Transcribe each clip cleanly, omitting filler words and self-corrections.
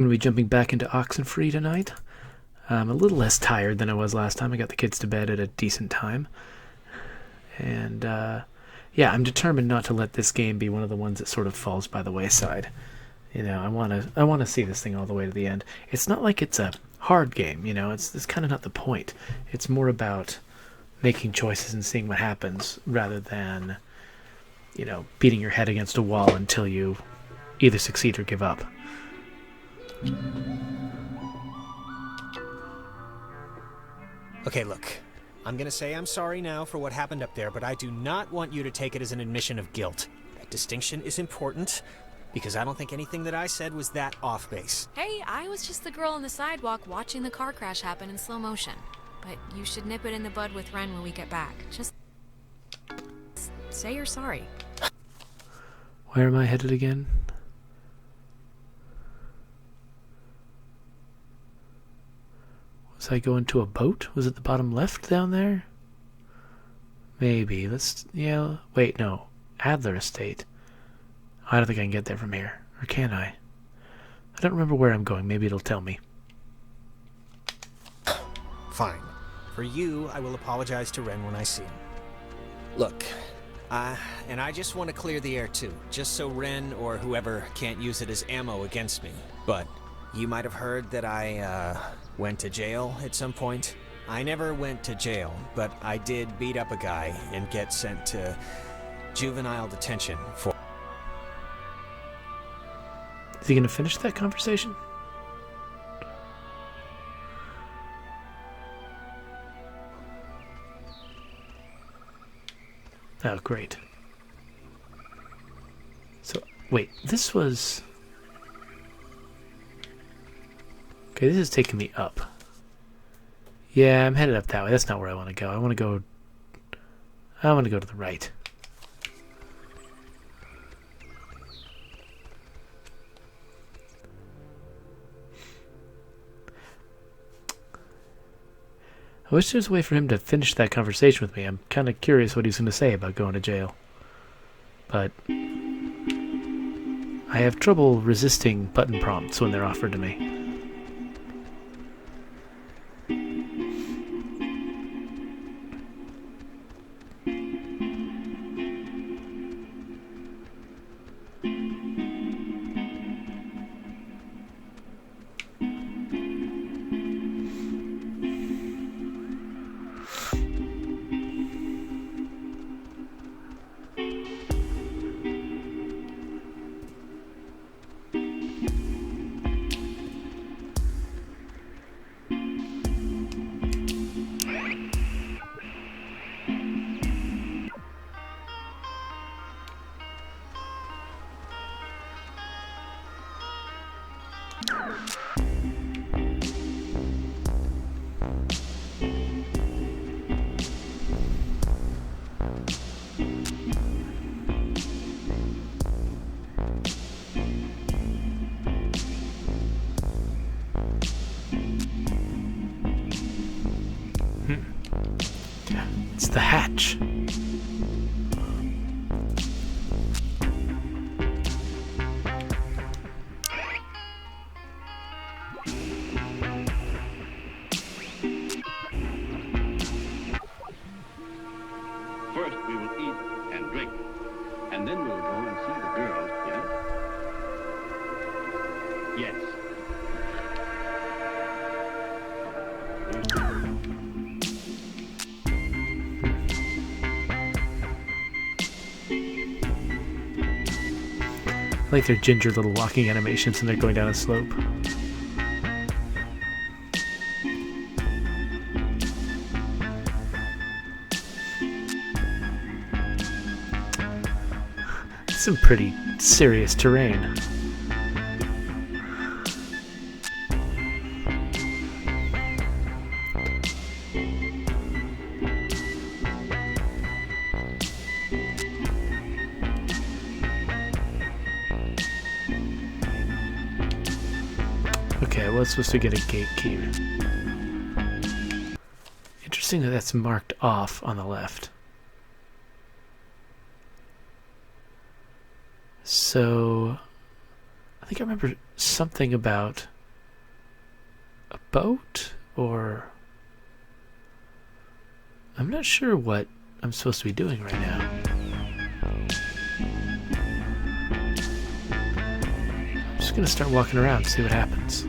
I'm going to be jumping back into Oxenfree tonight. I'm a little less tired than I was last time. I got the kids to bed at a decent time. And, yeah, I'm determined not to let this game be one of the ones that sort of falls by the wayside. You know, I want to see this thing all the way to the end. It's not like it's a hard game, you know. It's kind of not the point. It's more about making choices and seeing what happens rather than, you know, beating your head against a wall until you either succeed or give up. Okay, look. I'm gonna say I'm sorry now for what happened up there, but I do not want you to take it as an admission of guilt. That distinction is important, because I don't think anything that I said was that off base. Hey, I was just the girl on the sidewalk watching the car crash happen in slow motion. But you should nip it in the bud with Ren when we get back. Just say you're sorry. Where am I headed again? Was I going to a boat? Was it the bottom left down there? Maybe. Yeah, wait, no. Adler Estate. I don't think I can get there from here. Or can I? I don't remember where I'm going. Maybe it'll tell me. Fine. For you, I will apologize to Ren when I see him. Look, and I just want to clear the air too, just so Ren or whoever can't use it as ammo against me. But you might have heard that I, went to jail at some point. I never went to jail, but I did beat up a guy and get sent to juvenile detention for... Is he going to finish that conversation? Oh, great. So, wait, this was... Okay, this is taking me up. Yeah, I'm headed up that way. That's not where I want to go. I want to go to the right. I wish there was a way for him to finish that conversation with me. I'm kind of curious what he's going to say about going to jail. But I have trouble resisting button prompts when they're offered to me. It's the hatch. First, we will eat and drink, and then we'll go and see the girls, yes? Yes. I like their ginger little walking animations and they're going down a slope. Some pretty serious terrain. Okay, I was supposed to get a gate key. Interesting that that's marked off on the left. So, think I remember something about a boat, or I'm not sure what I'm supposed to be doing right now. I'm just gonna start walking around, see what happens.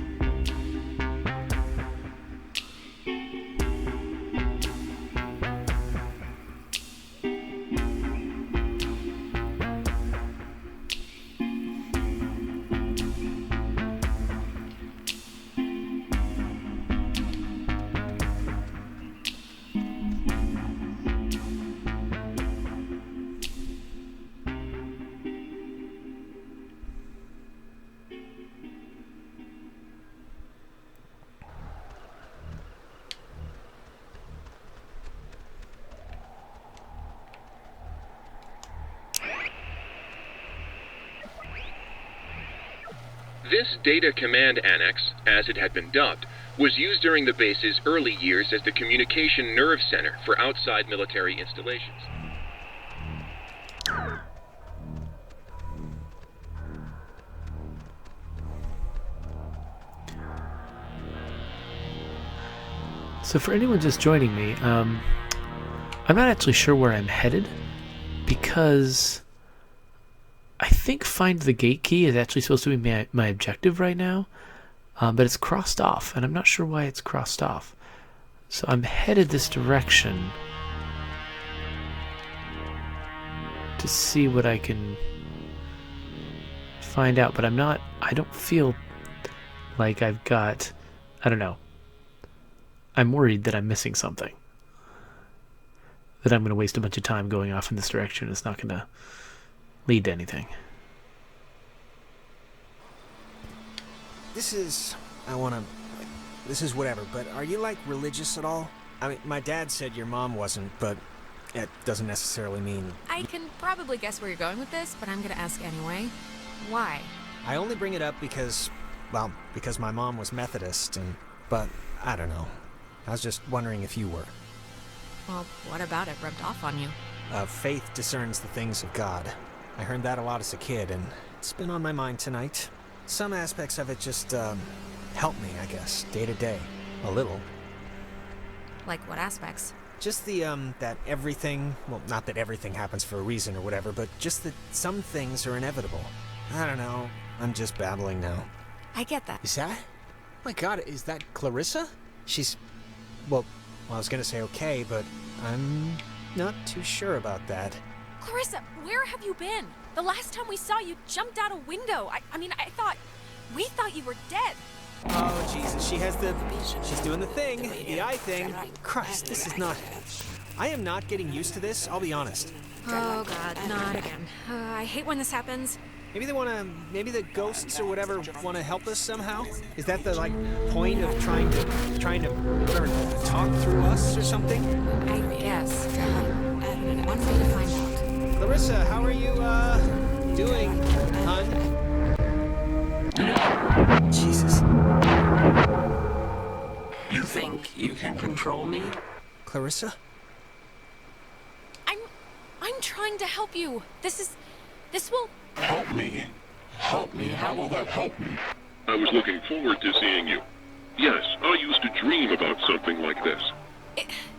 This Data Command Annex, as it had been dubbed, was used during the base's early years as the communication nerve center for outside military installations. So for anyone just joining me, I'm not actually sure where I'm headed, because I think find the gate key is actually supposed to be my objective right now, but it's crossed off, and I'm not sure why it's crossed off. So I'm headed this direction to see what I can find out, but I don't feel like I've got, I don't know. I'm worried that I'm missing something. That I'm going to waste a bunch of time going off in this direction. It's not going to lead to anything. This is whatever, but are you, like, religious at all? I mean, my dad said your mom wasn't, but it doesn't necessarily mean... I can probably guess where you're going with this, but I'm gonna ask anyway. Why? I only bring it up because my mom was Methodist, but I don't know. I was just wondering if you were. Well, what about it rubbed off on you? Faith discerns the things of God. I heard that a lot as a kid, and it's been on my mind tonight. Some aspects of it just, help me, I guess, day to day. A little. Like what aspects? Just that everything, well, not that everything happens for a reason or whatever, but just that some things are inevitable. I don't know. I'm just babbling now. I get that. Is that? My God, is that Clarissa? She's... Well, I was gonna say okay, but I'm not too sure about that. Clarissa, where have you been? The last time we saw you jumped out a window. We thought you were dead. Oh, Jesus, she's doing the thing, the eye thing. Christ, this is not... I am not getting used to this, I'll be honest. Oh, God, not again. I hate when this happens. Maybe the ghosts or whatever wanna help us somehow? Is that the, like, point of trying to or talk through us or something? I guess. One way to find out. Clarissa, how are you, doing, hun? Jesus. You think you can control me? Clarissa? I'm trying to help you. This will... Help me. Help me. How will that help me? I was looking forward to seeing you. Yes, I used to dream about something like this.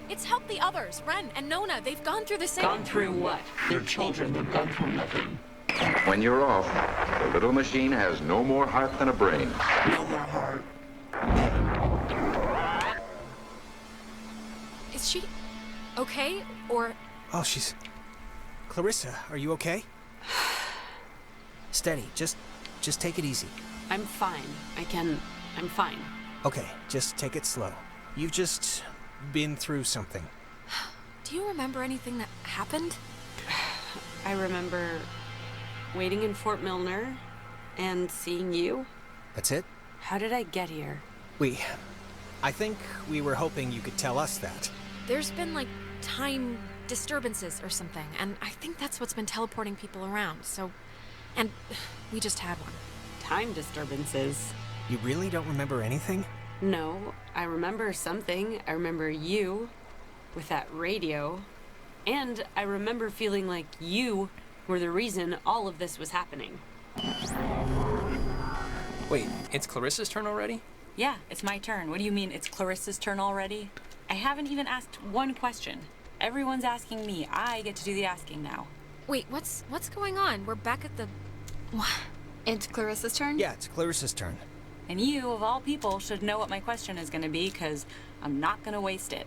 It's helped the others. Ren and Nona, they've gone through the same... Gone through what? They're children. They've gone through nothing. When you're off, the little machine has no more heart than a brain. No more heart. Is she okay, or... Oh, she's... Clarissa, are you okay? Steady, just take it easy. I'm fine. I'm fine. Okay, just take it slow. You've just been through something. Do you remember anything that happened? I remember waiting in Fort Milner and seeing you. That's it? How did I get here? I think we were hoping you could tell us that. There's been, like, time disturbances or something, and I think that's what's been teleporting people around, so... And we just had one. Time disturbances? You really don't remember anything? No, I remember something. I remember you with that radio. And I remember feeling like you were the reason all of this was happening. Wait, it's Clarissa's turn already? Yeah, it's my turn. What do you mean it's Clarissa's turn already? I haven't even asked one question. Everyone's asking me. I get to do the asking now. Wait, what's going on? We're back at the... It's Clarissa's turn? Yeah, it's Clarissa's turn. And you, of all people, should know what my question is going to be, because I'm not going to waste it.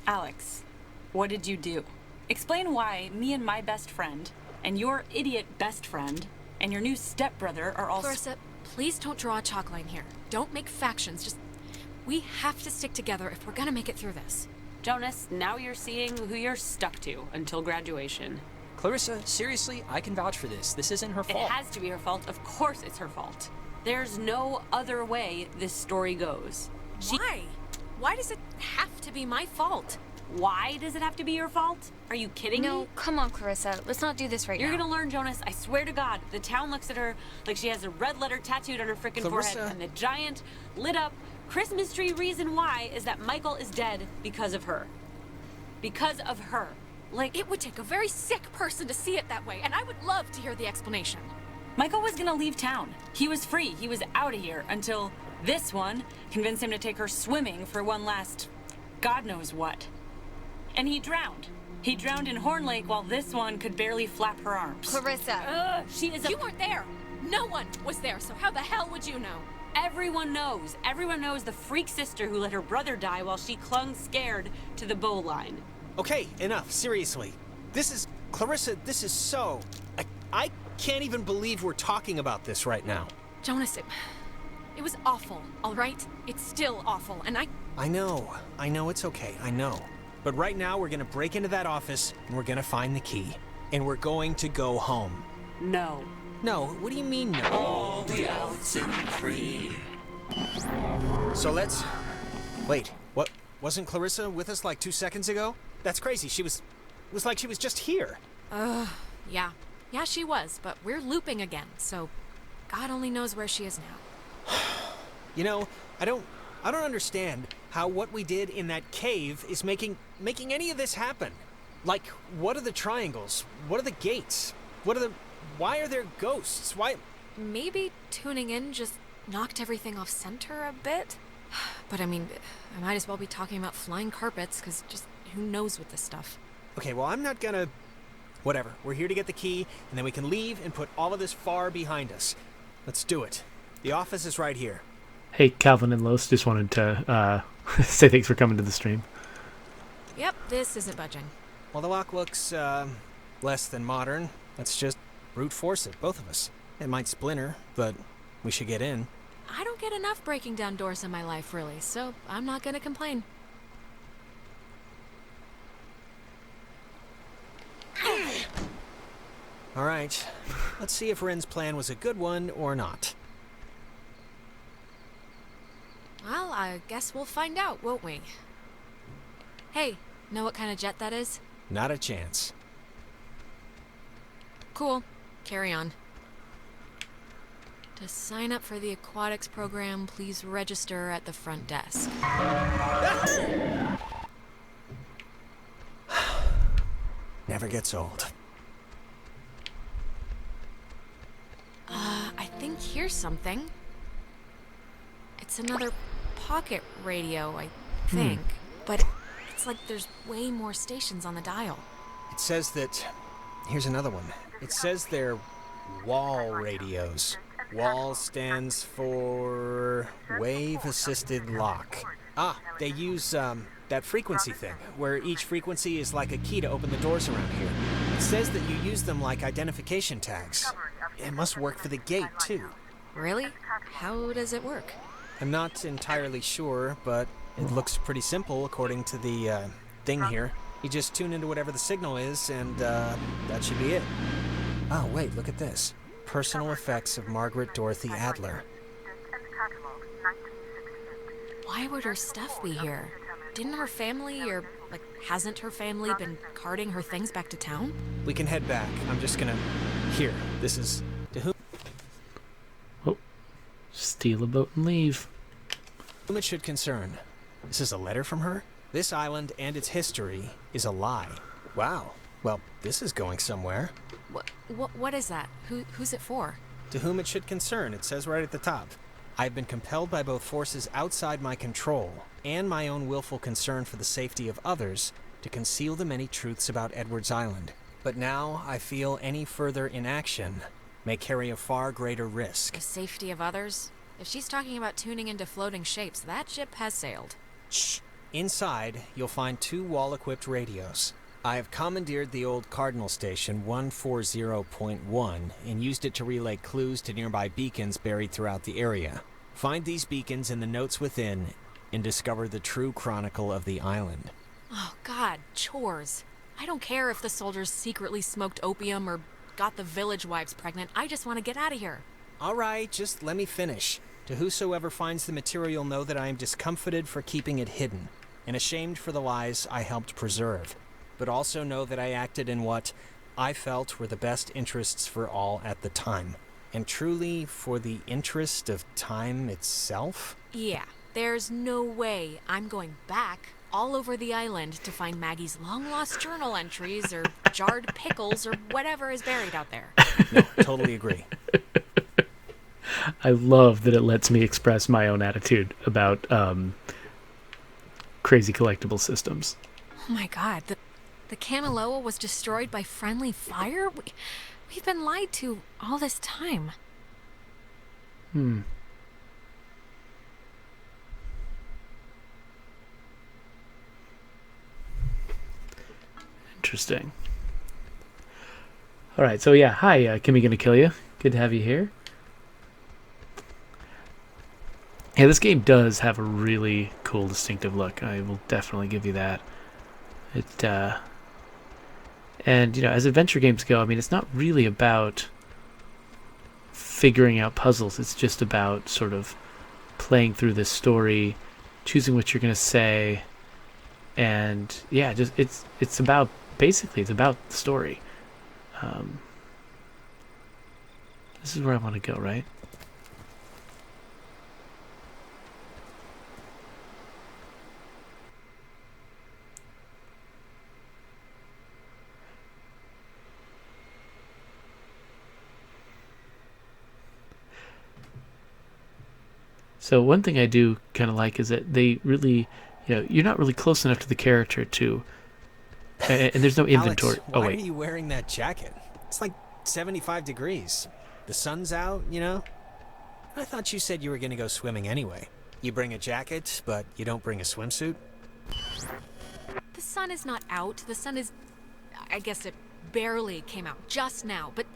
Alex, what did you do? Explain why me and my best friend, and your idiot best friend, and your new stepbrother are all... Clarissa, please don't draw a chalk line here. Don't make factions, just... We have to stick together if we're gonna make it through this. Jonas, now you're seeing who you're stuck to until graduation. Clarissa, seriously, I can vouch for this. This isn't her fault. It has to be her fault. Of course it's her fault. There's no other way this story goes. Why? Why does it have to be my fault? Why does it have to be your fault? Are you kidding me? No, come on, Clarissa. Let's not do this right You're now. gonna learn, Jonas. I swear to God. The town looks at her like she has a red letter tattooed on her frickin' forehead. And the giant, lit up Christmas tree reason why is that Michael is dead because of her. Because of her. Like, it would take a very sick person to see it that way, and I would love to hear the explanation. Michael was gonna leave town. He was free. He was out of here until this one convinced him to take her swimming for one last God knows what. And he drowned. He drowned in Horn Lake while this one could barely flap her arms. Clarissa. She is a... You weren't there. No one was there, so how the hell would you know? Everyone knows. Everyone knows the freak sister who let her brother die while she clung scared to the bow line. Okay, enough. Seriously. Clarissa, this is so... I can't even believe we're talking about this right now. Jonas, it was awful, all right? It's still awful, and I know it's okay, I know. But right now we're gonna break into that office, and we're gonna find the key. And we're going to go home. No. No, what do you mean no? All the Oxenfree. So let's... Wait, what? Wasn't Clarissa with us like 2 seconds ago? That's crazy, it was like she was just here. yeah. Yeah, she was, but we're looping again, so God only knows where she is now. You know, I don't understand how what we did in that cave is making any of this happen. Like, what are the triangles? What are the gates? Why are there ghosts? Why? Maybe tuning in just knocked everything off center a bit? But I mean, I might as well be talking about flying carpets, because just who knows with this stuff. Okay, well, I'm not gonna... Whatever, we're here to get the key, and then we can leave and put all of this far behind us. Let's do it. The office is right here. Hey, Calvin and Los, just wanted to say thanks for coming to the stream. Yep, this isn't budging. Well, the lock looks, less than modern. Let's just brute force it, both of us. It might splinter, but we should get in. I don't get enough breaking down doors in my life, really, so I'm not gonna complain. All right, let's see if Ren's plan was a good one or not. Well, I guess we'll find out, won't we? Hey, know what kind of jet that is? Not a chance. Cool. Carry on. To sign up for the aquatics program, please register at the front desk. Never gets old. I think here's something. It's another pocket radio, I think. But it's like there's way more stations on the dial. It says that... Here's another one. It says they're wall radios. WAL stands for wave-assisted lock. Ah, they use that frequency thing, where each frequency is like a key to open the doors around here. It says that you use them like identification tags. It must work for the gate, too. Really? How does it work? I'm not entirely sure, but it looks pretty simple according to the thing here. You just tune into whatever the signal is, and that should be it. Oh, wait, look at this. Personal effects of Margaret Dorothy Adler. Why would her stuff be here? Didn't her family, or, like, hasn't her family been carting her things back to town? We can head back. I'm just gonna... Here, this is... To whom... Oh, steal a boat and leave. Whom it should concern. This is a letter from her? This island and its history is a lie. Wow. Well, this is going somewhere. What is that? Who's it for? To whom it should concern, it says right at the top. I've been compelled by both forces outside my control and my own willful concern for the safety of others to conceal the many truths about Edwards Island. But now I feel any further inaction may carry a far greater risk. The safety of others? If she's talking about tuning into floating shapes, that ship has sailed. Shh. Inside, you'll find 2 wall-equipped radios. I have commandeered the old Cardinal Station 140.1 and used it to relay clues to nearby beacons buried throughout the area. Find these beacons in the notes within and discover the true chronicle of the island. Oh, God, chores. I don't care if the soldiers secretly smoked opium or got the village wives pregnant. I just want to get out of here. All right, just let me finish. To whosoever finds the material, know that I am discomfited for keeping it hidden and ashamed for the lies I helped preserve. But also know that I acted in what I felt were the best interests for all at the time. And truly for the interest of time itself? Yeah, there's no way I'm going back all over the island to find Maggie's long-lost journal entries or jarred pickles or whatever is buried out there. No, totally agree. I love that it lets me express my own attitude about crazy collectible systems. Oh my God, the Kanaloa was destroyed by friendly fire? We've been lied to all this time. Interesting. All right, so yeah, hi, Kimmy Gonna Kill You. Good to have you here. Yeah, this game does have a really cool, distinctive look. I will definitely give you that. And, you know, as adventure games go, I mean, it's not really about figuring out puzzles. It's just about sort of playing through this story, choosing what you're going to say, and, yeah, just it's about, basically, it's about the story. This is where I want to go, right? So one thing I do kind of like is that they really, you know, you're not really close enough to the character to, and there's no inventory. Alex, Oh why wait, are you wearing that jacket? It's like 75 degrees. The sun's out, you know? I thought you said you were going to go swimming anyway. You bring a jacket, but you don't bring a swimsuit? The sun is not out. The sun is... I guess it barely came out just now. But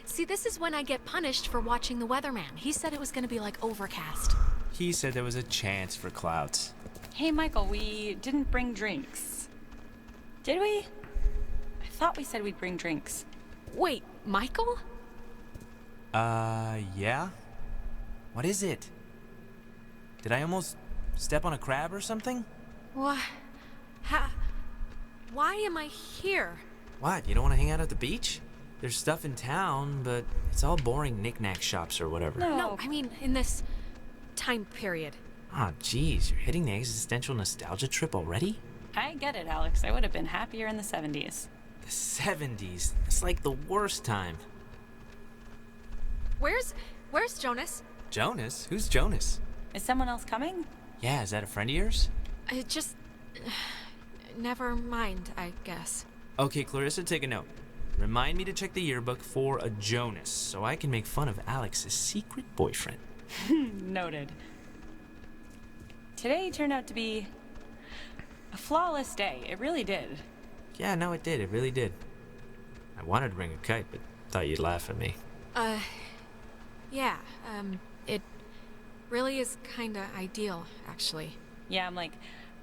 see, this is when I get punished for watching the weatherman. He said it was going to be like overcast. He said there was a chance for clouds. Hey, Michael, we didn't bring drinks. Did we? I thought we said we'd bring drinks. Wait, Michael? Yeah? What is it? Did I almost step on a crab or something? What? Why am I here? What, you don't want to hang out at the beach? There's stuff in town, but it's all boring knick-knack shops or whatever. No, I mean in this time period. Oh, geez, you're hitting the existential nostalgia trip already? I get it, Alex. I would have been happier in the 70s. The 70s? It's like the worst time. Where's Jonas? Jonas? Who's Jonas? Is someone else coming? Yeah, is that a friend of yours? Never mind, I guess. Okay, Clarissa, take a note. Remind me to check the yearbook for a Jonas, so I can make fun of Alex's secret boyfriend. Noted. Today turned out to be a flawless day. It really did. Yeah, no, it did. It really did. I wanted to bring a kite, but thought you'd laugh at me. Yeah, it really is kinda ideal, actually. Yeah, I'm like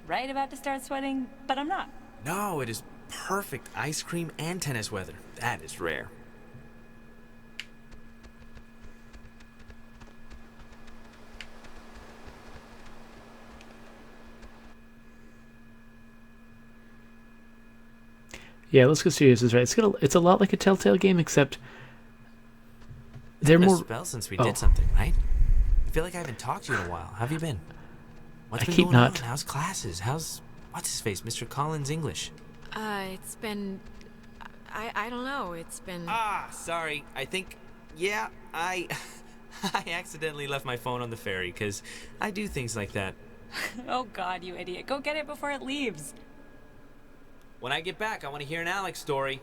right about to start sweating, but I'm not. No, it is perfect ice cream and tennis weather. That is rare. yeah, Let's Go Studios is right. It's a lot like a Telltale game, except they're It's been more. a spell since we did something, right? I feel like I haven't talked to you in a while. How have you been? What's I been keep going not- on? How's classes? How's what's his face, Mr. Collins English? It's been... I don't know, it's been... Sorry. I think, yeah, I accidentally left my phone on the ferry, because I do things like that. Oh God, you idiot. Go get it before it leaves. When I get back, I want to hear an Alex story.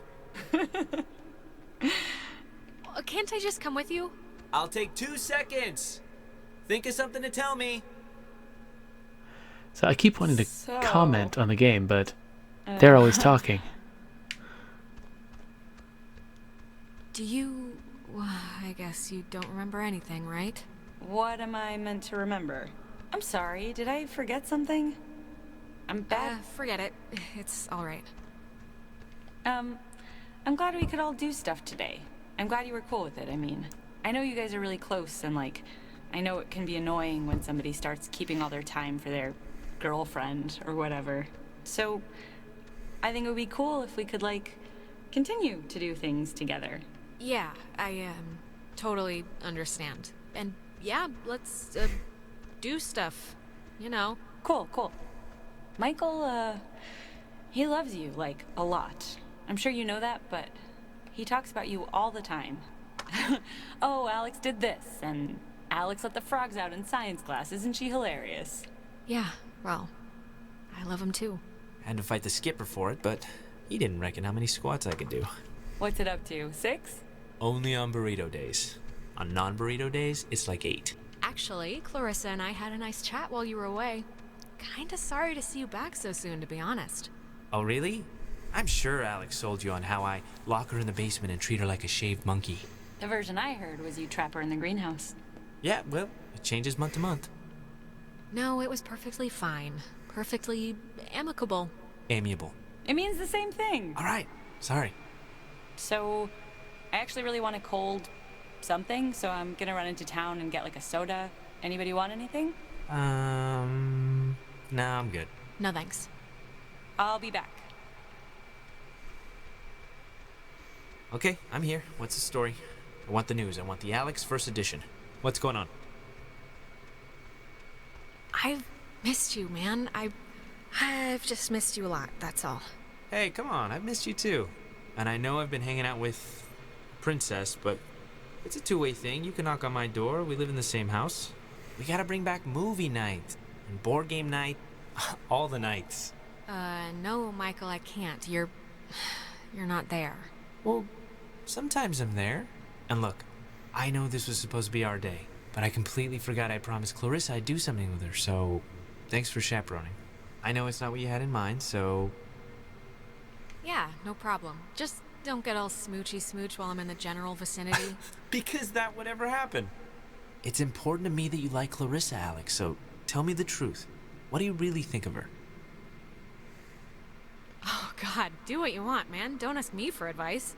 Can't I just come with you? I'll take 2 seconds. Think of something to tell me. So I keep wanting to comment on the game, but they're always talking. Do you... Well, I guess you don't remember anything, right? What am I meant to remember? I'm sorry, did I forget something? I'm bad. Forget it. It's all right. I'm glad we could all do stuff today. I'm glad you were cool with it, I mean. I know you guys are really close, and like, I know it can be annoying when somebody starts keeping all their time for their girlfriend or whatever. So, I think it would be cool if we could, like, continue to do things together. Yeah, I, totally understand. And yeah, let's, do stuff. You know. Cool, cool. Michael, he loves you, like, a lot. I'm sure you know that, but he talks about you all the time. Oh, Alex did this, and Alex let the frogs out in science class. Isn't she hilarious? Yeah, well, I love him too. Had to fight the skipper for it, but he didn't reckon how many squats I could do. What's it up to, 6? Only on burrito days. On non-burrito days, it's like 8. Actually, Clarissa and I had a nice chat while you were away. Kinda sorry to see you back so soon, to be honest. Oh, really? I'm sure Alex sold you on how I lock her in the basement and treat her like a shaved monkey. The version I heard was you trap her in the greenhouse. Yeah, well, it changes month to month. No, it was perfectly fine. Perfectly amicable. Amiable. It means the same thing. All right, sorry. So, I actually really want a cold something, so I'm gonna run into town and get like a soda. Anybody want anything? No, I'm good. No thanks. I'll be back. Okay, I'm here. What's the story? I want the news. I want the Alex first edition. What's going on? I've missed you, man. I've just missed you a lot, that's all. Hey, come on. I've missed you too. And I know I've been hanging out with Princess, but it's a two-way thing. You can knock on my door. We live in the same house. We gotta bring back movie night and board game night. All the nights. No, Michael, I can't. You're not there. Well, sometimes I'm there. And look, I know this was supposed to be our day, but I completely forgot I promised Clarissa I'd do something with her, so thanks for chaperoning. I know it's not what you had in mind, so... Yeah, no problem. Just don't get all smoochy smooch while I'm in the general vicinity. Because that would ever happen. It's important to me that you like Clarissa, Alex, so tell me the truth. What do you really think of her? Oh, God, do what you want, man. Don't ask me for advice.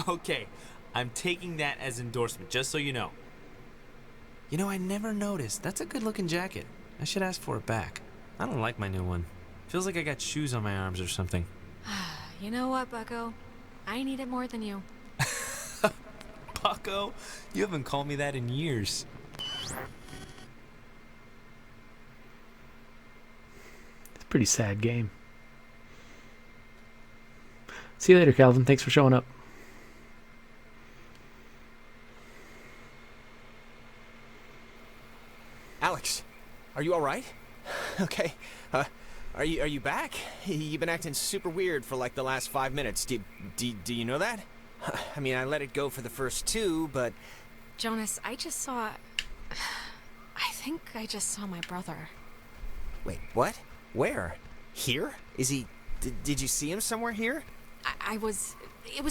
Okay, I'm taking that as endorsement, just so you know. You know, I never noticed. That's a good-looking jacket. I should ask for it back. I don't like my new one. Feels like I got shoes on my arms or something. You know what, Bucko? I need it more than you. Bucko? You haven't called me that in years. It's a pretty sad game. See you later, Calvin. Thanks for showing up. Alex, are you all right? Okay. Are you back? You've been acting super weird for like the last 5 minutes. Do you know that? I mean, I let it go for the first 2, but... Jonas, I think I just saw my brother. Wait, what? Where? Here? Is he... Did you see him somewhere here? It was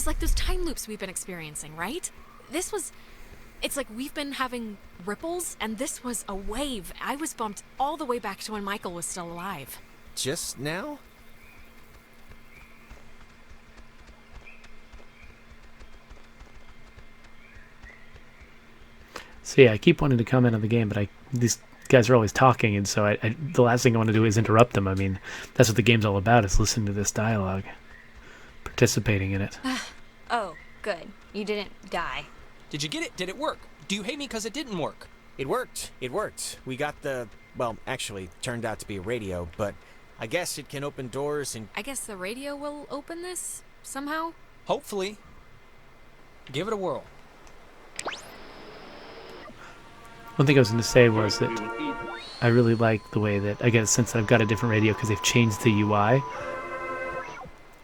like those time loops we've been experiencing, right? It's like we've been having ripples, and this was a wave. I was bumped all the way back to when Michael was still alive. Just now? So yeah, I keep wanting to comment on the game, but these guys are always talking, and so the last thing I want to do is interrupt them. I mean, that's what the game's all about, is listening to this dialogue, participating in it. Oh, good. You didn't die. Did you get it? Did it work? Do you hate me because it didn't work? It worked. It worked. We got the... Well, actually, turned out to be a radio, but I guess it can open doors and... I guess the radio will open this, somehow? Hopefully. Give it a whirl. One thing I was going to say was that I really like the way that, I guess since I've got a different radio because they've changed the UI,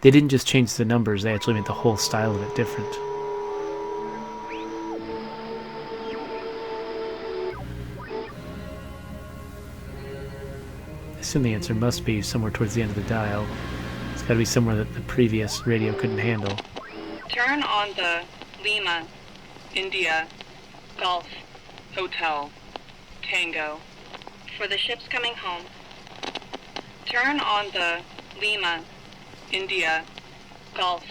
they didn't just change the numbers, they actually made the whole style of it different. I assume the answer must be somewhere towards the end of the dial. It's got to be somewhere that the previous radio couldn't handle. Turn on the Lima, India, Golf, Hotel, Tango. For the ships coming home. Turn on the Lima, India, Golf,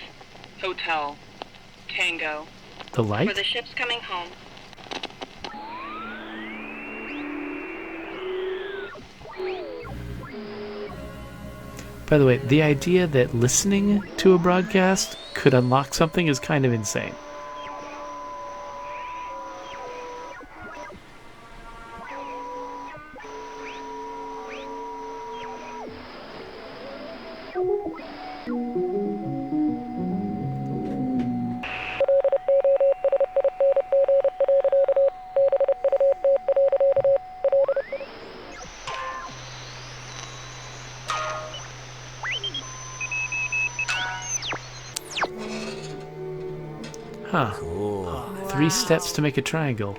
Hotel, Tango. The light? For the ships coming home. By the way, the idea that listening to a broadcast could unlock something is kind of insane. Huh. Cool. 3 steps to make a triangle.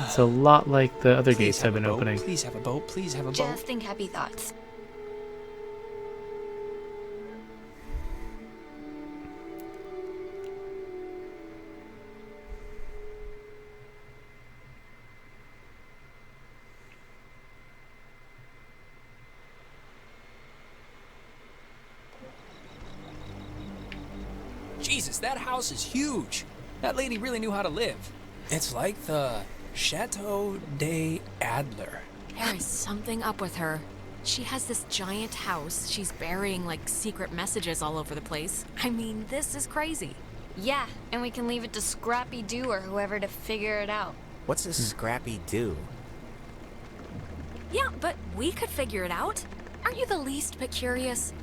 It's a lot like the other gates I've been opening. Please have a boat. Please have a boat. Just think happy thoughts. Jesus, that house is huge. That lady really knew how to live. It's like the Chateau de Adler. There is something up with her. She has this giant house. She's burying, like, secret messages all over the place. I mean, this is crazy. Yeah, and we can leave it to Scrappy Doo or whoever to figure it out. What's a Scrappy Doo? Yeah, but we could figure it out. Aren't you the least bit curious?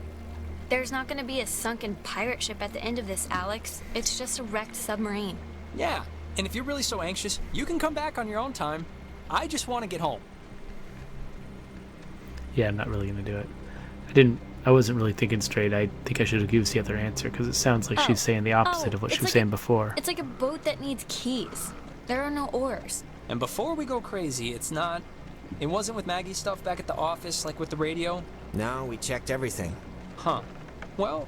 There's not gonna be a sunken pirate ship at the end of this, Alex. It's just a wrecked submarine. Yeah, and if you're really so anxious, you can come back on your own time. I just want to get home. Yeah, I'm not really going to do it. I wasn't really thinking straight. I think I should have given the other answer because it sounds like she's saying the opposite of what she was saying before. It's like a boat that needs keys. There are no oars. And before we go crazy, it wasn't with Maggie's stuff back at the office, like with the radio? No, we checked everything. Huh. Well,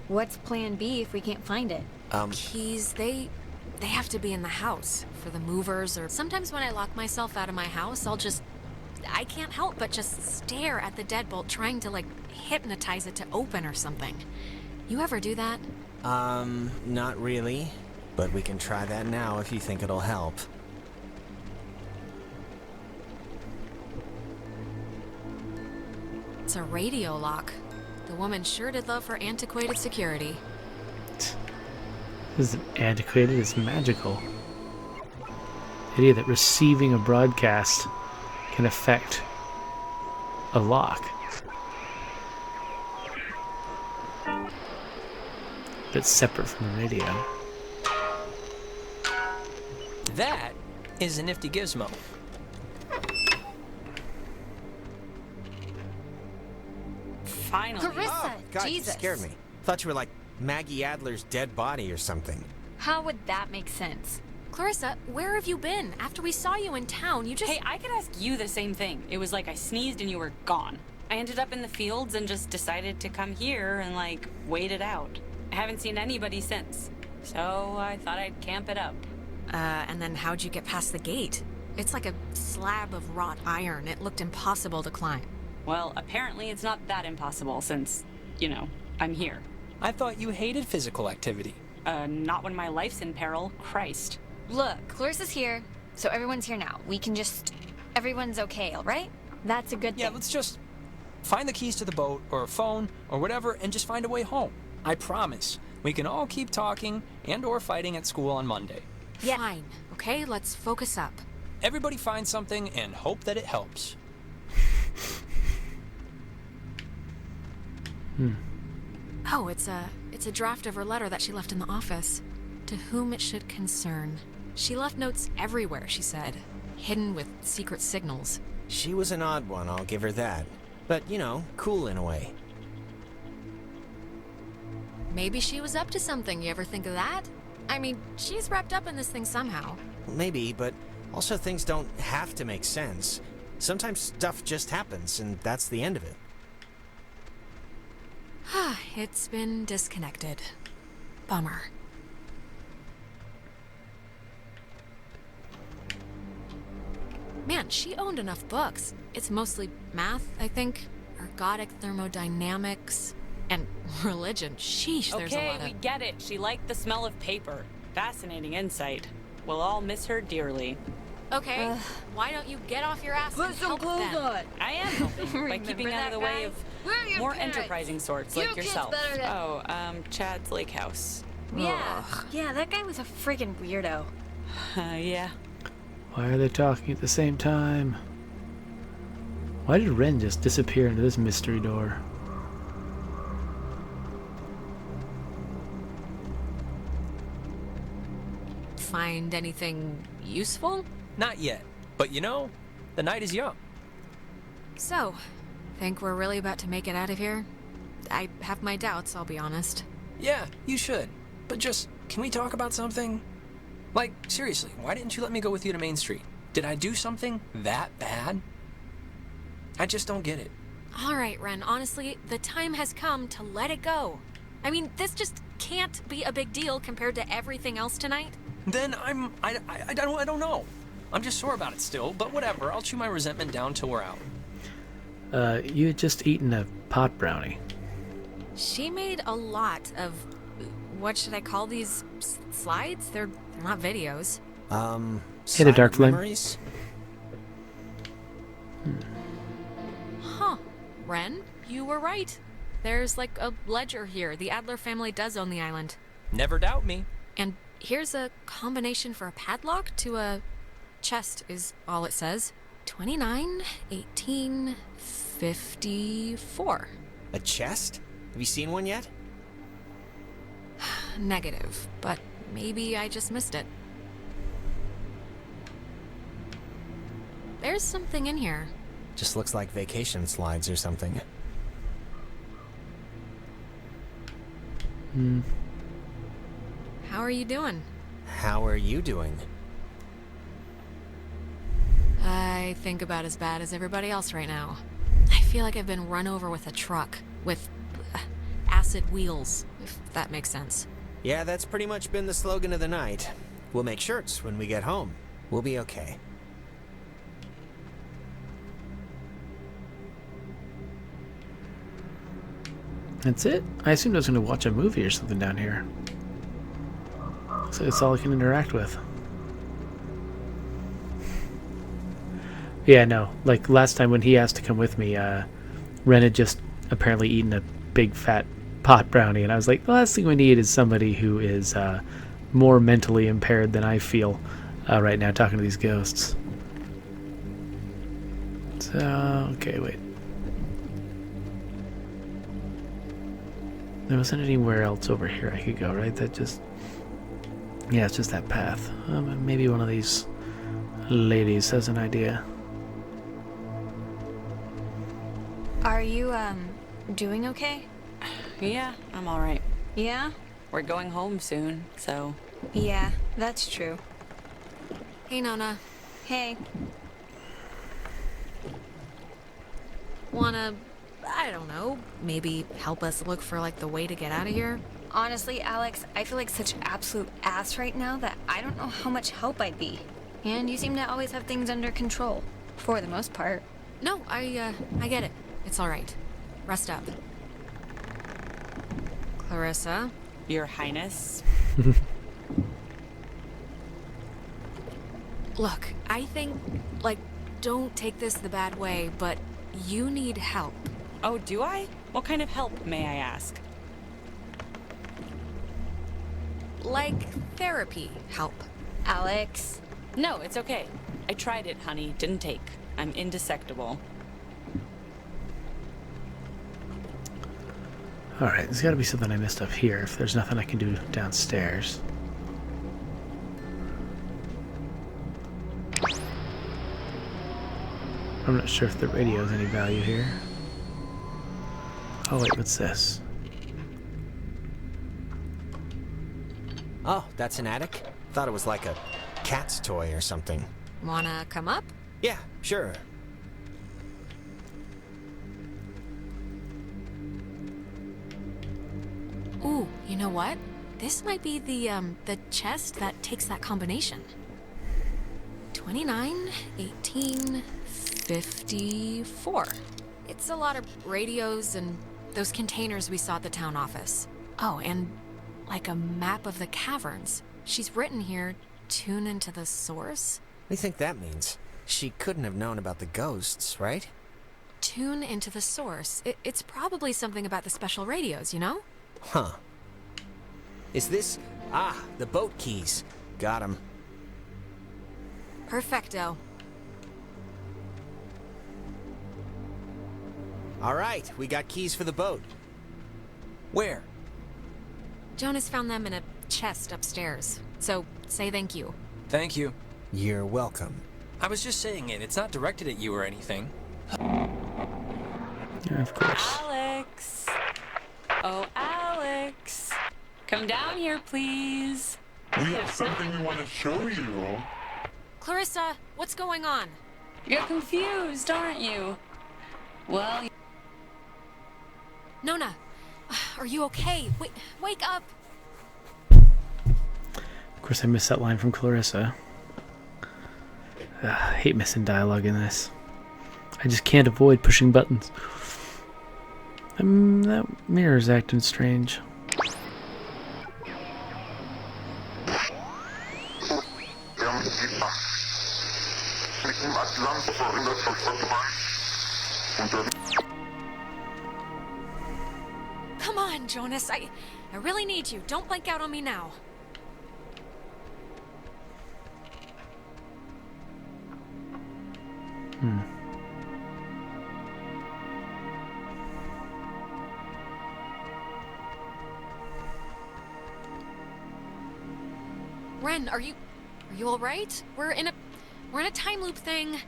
What's plan B if we can't find it? Keys, they have to be in the house for the movers, or sometimes when I lock myself out of my house, I can't help but just stare at the deadbolt trying to, like, hypnotize it to open or something. You ever do that? Not really. But we can try that now if you think it'll help. It's a radio lock. The woman sure did love her antiquated security. This isn't antiquated, it's magical. The idea that receiving a broadcast can affect a lock. That's separate from the radio. that is a nifty gizmo. Finally. Clarissa, Oh, God, Jesus. you scared me. Thought you were like Maggie Adler's dead body or something. How would that make sense? Clarissa, where have you been? After we saw you in town, you just... Hey, I could ask you the same thing. It was like I sneezed and you were gone. I ended up in the fields and just decided to come here and, like, wait it out. I haven't seen anybody since, so I thought I'd camp it up. And then how'd you get past the gate? It's like a slab of wrought iron. It looked impossible to climb. Well, apparently it's not that impossible since, you know, I'm here. I thought you hated physical activity. Not when my life's in peril. Christ. Look, Clarissa's here, so everyone's here now. Everyone's okay, all right? That's a good thing. Yeah, let's just find the keys to the boat or a phone or whatever and just find a way home. I promise. We can all keep talking and or fighting at school on Monday. Yeah. Fine. Okay, let's focus up. Everybody find something and hope that it helps. Oh, it's a draft of her letter that she left in the office. To whom it should concern. She left notes everywhere, she said. hidden with secret signals. She was an odd one, I'll give her that. But, you know, cool in a way. Maybe she was up to something, you ever think of that? I mean, she's wrapped up in this thing somehow. Maybe, but also things don't have to make sense. Sometimes stuff just happens, and that's the end of it. It's been disconnected. Bummer. Man, she owned enough books. It's mostly math, I think. Ergodic thermodynamics. And religion. Sheesh, there's a lot of... Okay, we get it. She liked the smell of paper. Fascinating insight. We'll all miss her dearly. Okay, why don't you get off your ass and help then? I am helping by keeping out of the way of more enterprising sorts like yourself. Oh, Chad's Lake House. Yeah, that guy was a friggin' weirdo. Yeah. Why are they talking at the same time? Why did Ren just disappear into this mystery door? Find anything useful? Not yet. But you know, the night is young. So, think we're really about to make it out of here? I have my doubts, I'll be honest. Yeah, you should. But just, can we talk about something? Like, seriously, why didn't you let me go with you to Main Street? Did I do something that bad? I just don't get it. Alright, Ren, honestly, the time has come to let it go. I mean, this just can't be a big deal compared to everything else tonight. Then I don't know. I'm just sore about it still, but whatever. I'll chew my resentment down till we're out. You had just eaten a pot brownie. She made a lot of... What should I call these? Slides? They're not videos. Hit a dark flame. Memories? Huh. Ren, you were right. There's like a ledger here. The Adler family does own the island. Never doubt me. And here's a combination for a padlock to a chest is all it says. 29, 18, 54. A chest? Have you seen one yet? Negative, but maybe I just missed it. There's something in here. Just looks like vacation slides or something. How are you doing? How are you doing? I think about as bad as everybody else right now. I feel like I've been run over with a truck. With acid wheels, if that makes sense. Yeah, that's pretty much been the slogan of the night. We'll make shirts when we get home. We'll be okay. That's it? I assumed I was going to watch a movie or something down here. So it's all I can interact with. Yeah, no. Like last time when he asked to come with me, Ren had just apparently eaten a big fat pot brownie, and I was like, the last thing we need is somebody who is more mentally impaired than I feel right now talking to these ghosts. So, okay, wait. There wasn't anywhere else over here I could go, right? That just... Yeah, it's just that path. Maybe one of these ladies has an idea. Are you, doing okay? Yeah, I'm alright. Yeah? We're going home soon, so... Yeah, that's true. Hey, Nona. Hey. Wanna, I don't know, maybe help us look for, like, the way to get out of here? Honestly, Alex, I feel like such an absolute ass right now that I don't know how much help I'd be. And you seem to always have things under control. For the most part. No, I get it. It's alright. Rest up. Clarissa? Your Highness? Look, I think, like, don't take this the bad way, but you need help. Oh, do I? What kind of help, may I ask? Like, therapy help. Alex? No, it's okay. I tried it, honey. Didn't take. I'm indissectable. Alright, there's gotta be something I missed up here if there's nothing I can do downstairs. I'm not sure if the radio has any value here. Oh wait, what's this? Oh, that's an attic? Thought it was like a cat's toy or something. Wanna come up? Yeah, sure. Ooh, you know what? This might be the chest that takes that combination. 29, 18, 54. It's a lot of radios and those containers we saw at the town office. Oh, and like a map of the caverns. She's written here, tune into the source. What do you think that means? She couldn't have known about the ghosts, right? Tune into the source. It's probably something about the special radios, you know? Huh. Is this... Ah, the boat keys. Got 'em. Perfecto. All right, we got keys for the boat. Where? Jonas found them in a chest upstairs. So, say thank you. Thank you. You're welcome. I was just saying it. It's not directed at you or anything. Yeah, of course. Alex! Oh, Alex! Come down here, please. We have something we want to show you. Clarissa, what's going on? You're confused, aren't you? Well... Nona, are you okay? Wake up! Of course, I missed that line from Clarissa. I hate missing dialogue in this. I just can't avoid pushing buttons. That mirror's acting strange. Come on, Jonas. I really need you. Don't blank out on me now. Ren, are you all right? We're in a time loop thing.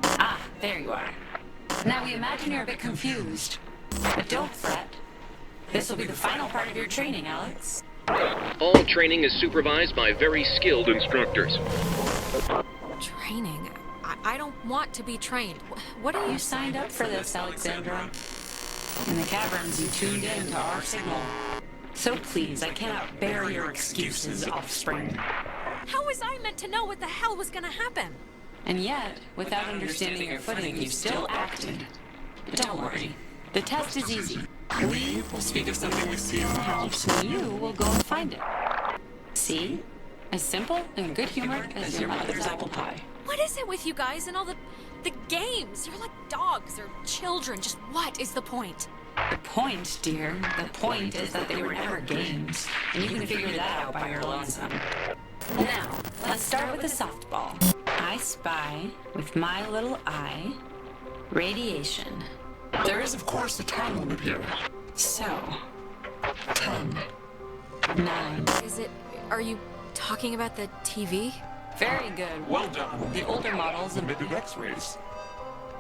Ah, there you are. Now we imagine you're a bit confused. But don't fret. This will be the final part of your training, Alex. All training is supervised by very skilled instructors. Training? I don't want to be trained. What are you... You signed up for this, Alexandra. In the caverns, you tuned in to our signal. So please, I cannot bear your excuses, offspring. How was I meant to know what the hell was gonna happen? And yet, without understanding your footing, you still acted. But don't worry. The test is easy. We will speak of something we see in the house. So you will go and find it. See? As simple and good-humored as your mother's apple pie. What is it with you guys and all the games? You're like dogs or children. Just what is the point? The point, dear, the point is that they were never games. And you can figure that out by your lonesome. Now, let's start with the softball. I spy, with my little eye, radiation. There is, of course, a time limit here. So, 10. 9. Are you talking about the TV? Very good. Well done. The older models of... Emitted X-rays.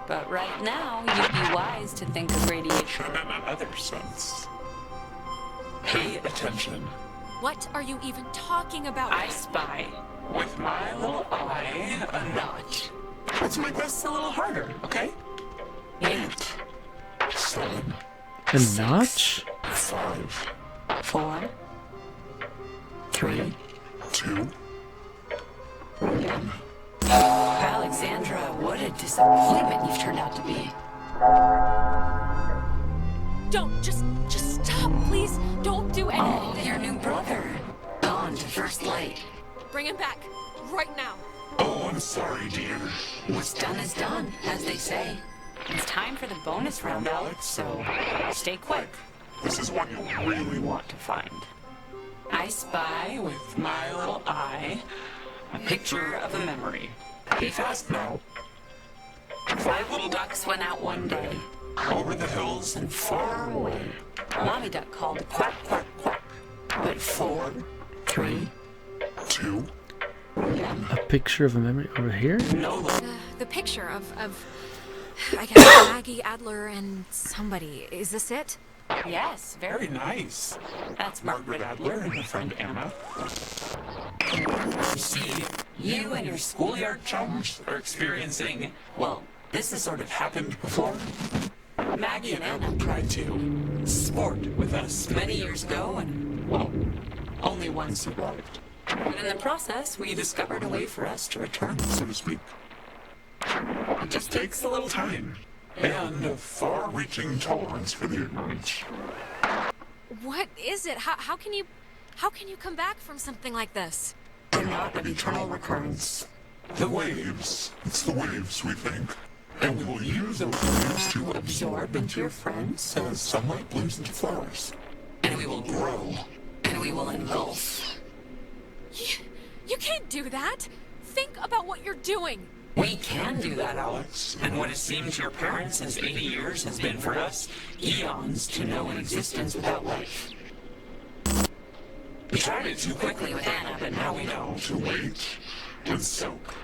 But right now, you'd be wise to think of radiation. In another sense. Pay attention. What are you even talking about? I spy. With my little eye, a notch. Let's make this a little harder, okay? 8. 7. A notch? 5. 4. 3. 2. 1. Alexandra, what a disappointment you've turned out to be. Don't, just stop, please. Don't do anything. Oh, your new brother. Gone to first light. Bring him back, right now. Oh, I'm sorry, dear. What's done is done, as they say. It's time for the bonus round, Alex, so stay quick. This is one you'll really want to find. I spy with my little eye a picture of a memory. Be fast now. 5 little ducks went out one day. Over the hills and far away. Mommy duck called quack, quack, quack. But 4, 3, 2, 1. A picture of a memory over here? No. The picture of I guess Maggie Adler and somebody. Is this it? Yes, Very nice. That's Margaret Adler and her friend Anna. You see, you and your schoolyard chums are experiencing, well, this has sort of happened before. Maggie and Anna tried to sport with us many years ago, and, well, only one survived. And in the process, we discovered a way for us to return, so to speak. It just takes a little time, and a far-reaching tolerance for the ignorance. What is it? How can you come back from something like this? They're not an eternal recurrence. The waves. It's the waves, we think. And we will use those waves to absorb into your friends as sunlight blooms into flowers. And we will grow. And we will engulf. You can't do that. Think about what you're doing. We can do that, Alex. And what it seems to your parents as 80 years has been for us eons to know an existence without life. We tried it too quickly with Anna, but now we know to wait and soak.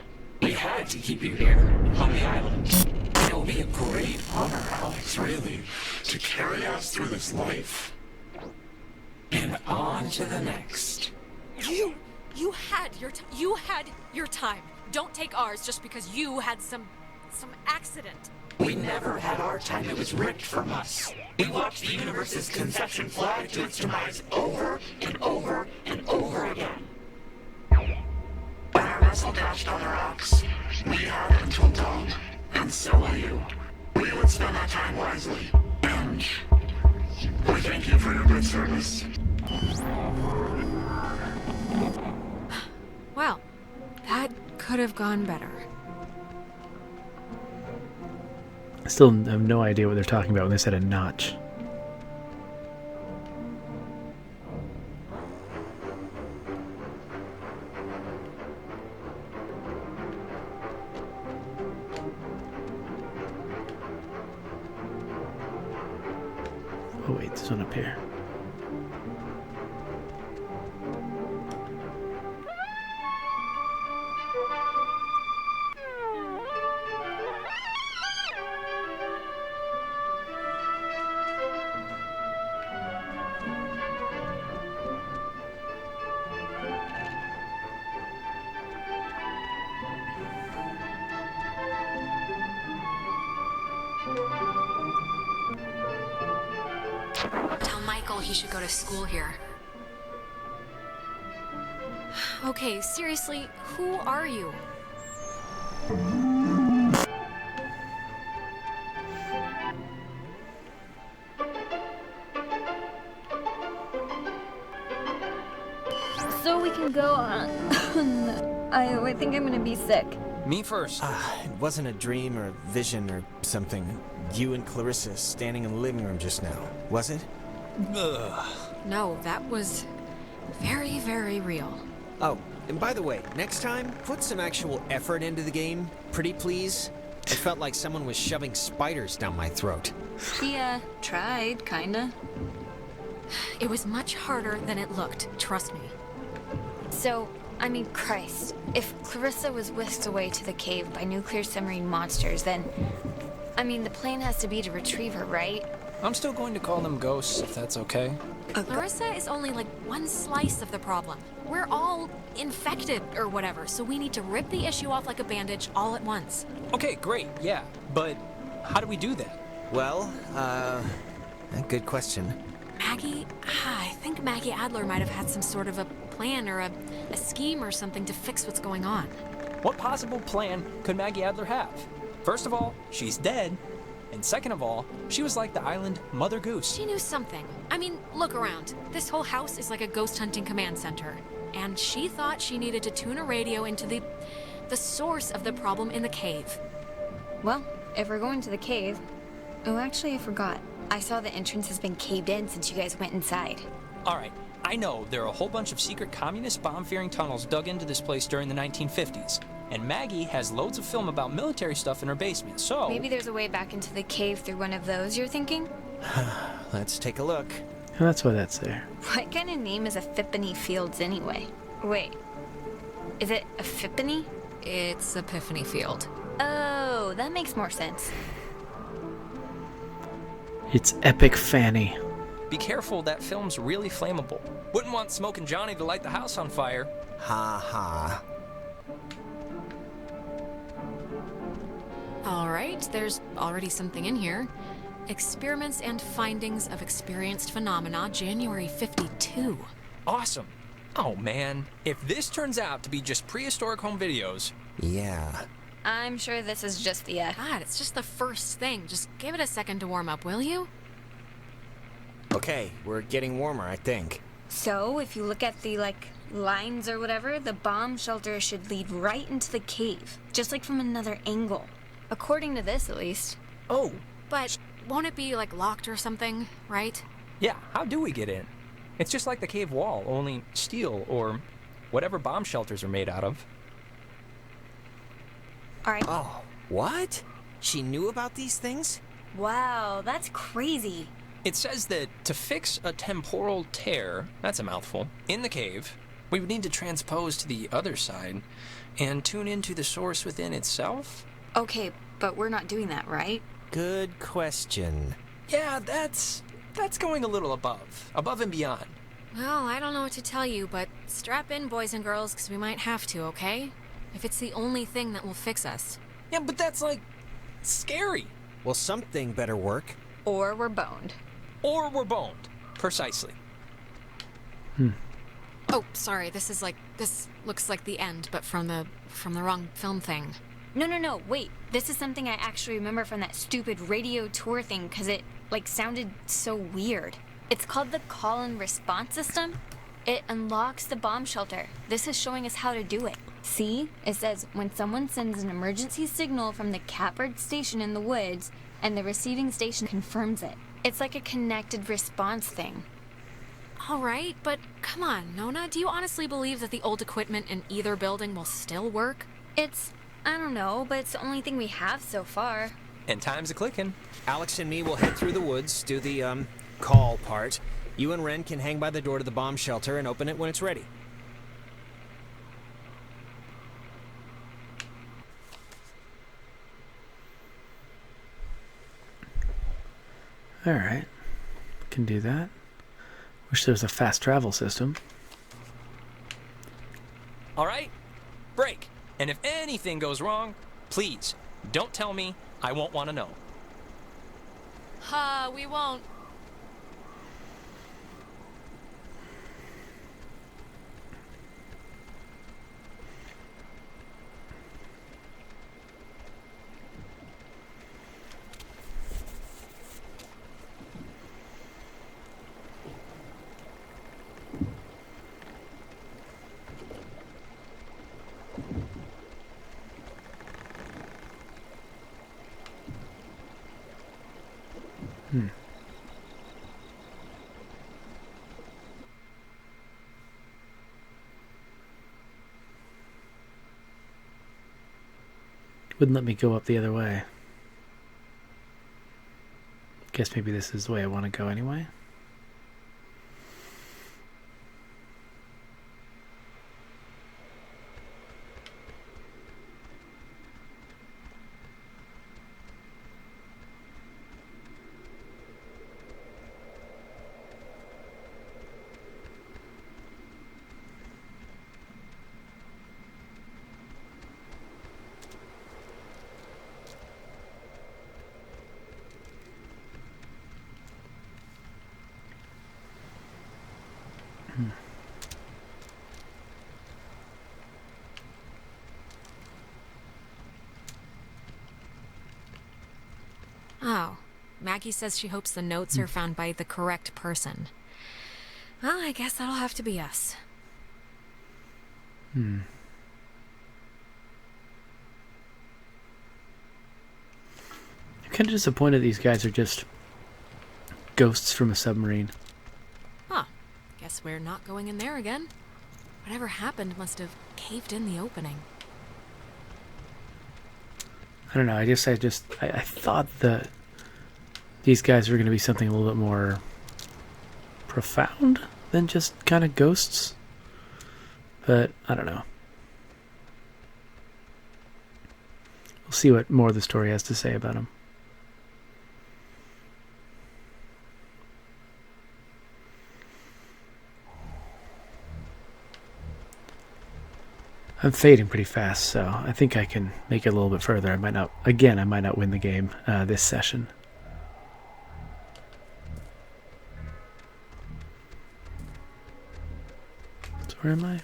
We had to keep you here on the island. And it will be a great honor, Alex, really, to carry us through this life and on to the next. You had your time. Don't take ours just because you had some accident. We never had our time. It was ripped from us. We watched the universe's conception fly to its demise over and over and over again. When our vessel dashed on the rocks, we had until dawn, and so will you. We would spend that time wisely, and we thank you for your good service. Well, that could have gone better. I still have no idea what they're talking about when they said a notch. Oh wait, there's one up here. Tell Michael he should go to school here. Okay, seriously, who are you? So we can go on. I think I'm gonna be sick. Me first. It wasn't a dream or a vision or something. You and Clarissa standing in the living room just now, was it? Ugh. No, that was very, very real. Oh, and by the way, next time, put some actual effort into the game, pretty please. It felt like someone was shoving spiders down my throat. She, tried, kinda. It was much harder than it looked, trust me. So, I mean, Christ, if Clarissa was whisked away to the cave by nuclear submarine monsters, then... I mean, the plan has to be to retrieve her, right? I'm still going to call them ghosts, if that's okay. Clarissa is only like one slice of the problem. We're all infected or whatever, so we need to rip the issue off like a bandage all at once. Okay, great, yeah. But how do we do that? Well, a good question. I think Maggie Adler might have had some sort of a plan or a scheme or something to fix what's going on. What possible plan could Maggie Adler have? First of all, she's dead. And second of all, she was like the island Mother Goose. She knew something. I mean, look around. This whole house is like a ghost hunting command center. And she thought she needed to tune a radio into the source of the problem in the cave. Well, if we're going to the cave... Oh, actually, I forgot. I saw the entrance has been caved in since you guys went inside. Alright, I know there are a whole bunch of secret communist bomb-fearing tunnels dug into this place during the 1950s. And Maggie has loads of film about military stuff in her basement, so... Maybe there's a way back into the cave through one of those, you're thinking? Let's take a look. That's why that's there. What kind of name is Epiphany Fields anyway? Wait, is it Epiphany? It's Epiphany Field. Oh, that makes more sense. It's Epic Fanny. Be careful, that film's really flammable. Wouldn't want Smokin' Johnny to light the house on fire. Ha ha. All right, there's already something in here. Experiments and Findings of Experienced Phenomena, January 52. Awesome. Oh man, if this turns out to be just prehistoric home videos... Yeah. I'm sure this is just the, God, it's just the first thing. Just give it a second to warm up, will you? Okay, we're getting warmer, I think. So, if you look at the, lines or whatever, the bomb shelter should lead right into the cave. Just like from another angle. According to this, at least. Oh. But won't it be, locked or something, right? Yeah, how do we get in? It's just like the cave wall, only steel or whatever bomb shelters are made out of. Alright. Oh, what? She knew about these things? Wow, that's crazy. It says that to fix a temporal tear, that's a mouthful, in the cave, we would need to transpose to the other side and tune into the source within itself? Okay, but we're not doing that, right? Good question. Yeah, that's going a little above and beyond. Well, I don't know what to tell you, but strap in, boys and girls, because we might have to, okay? If it's the only thing that will fix us. Yeah, but that's, scary. Well, something better work. Or we're boned. Or we're boned. Precisely. Oh, sorry, this looks like the end, but from the wrong film thing. No, wait. This is something I actually remember from that stupid radio tour thing, because it, sounded so weird. It's called the call and response system. It unlocks the bomb shelter. This is showing us how to do it. See? It says, when someone sends an emergency signal from the Catbird station in the woods, and the receiving station confirms it. It's like a connected response thing. All right, but come on, Nona, do you honestly believe that the old equipment in either building will still work? I don't know, but it's the only thing we have so far. And time's a-clicking. Alex and me will head through the woods, do the, call part. You and Ren can hang by the door to the bomb shelter and open it when it's ready. Alright. Can do that. Wish there was a fast travel system. Alright, break. And if anything goes wrong, please, don't tell me. I won't want to know. We won't. Wouldn't let me go up the other way. Guess maybe this is the way I want to go anyway. Oh, Maggie says she hopes the notes are found by the correct person. Well, I guess that'll have to be us. I'm kind of disappointed these guys are just ghosts from a submarine. Huh. Guess we're not going in there again. Whatever happened must have caved in the opening. I don't know, I thought that these guys were going to be something a little bit more profound than just kind of ghosts. But I don't know. We'll see what more the story has to say about him. I'm fading pretty fast, so I think I can make it a little bit further. I might not win the game this session. So where am I?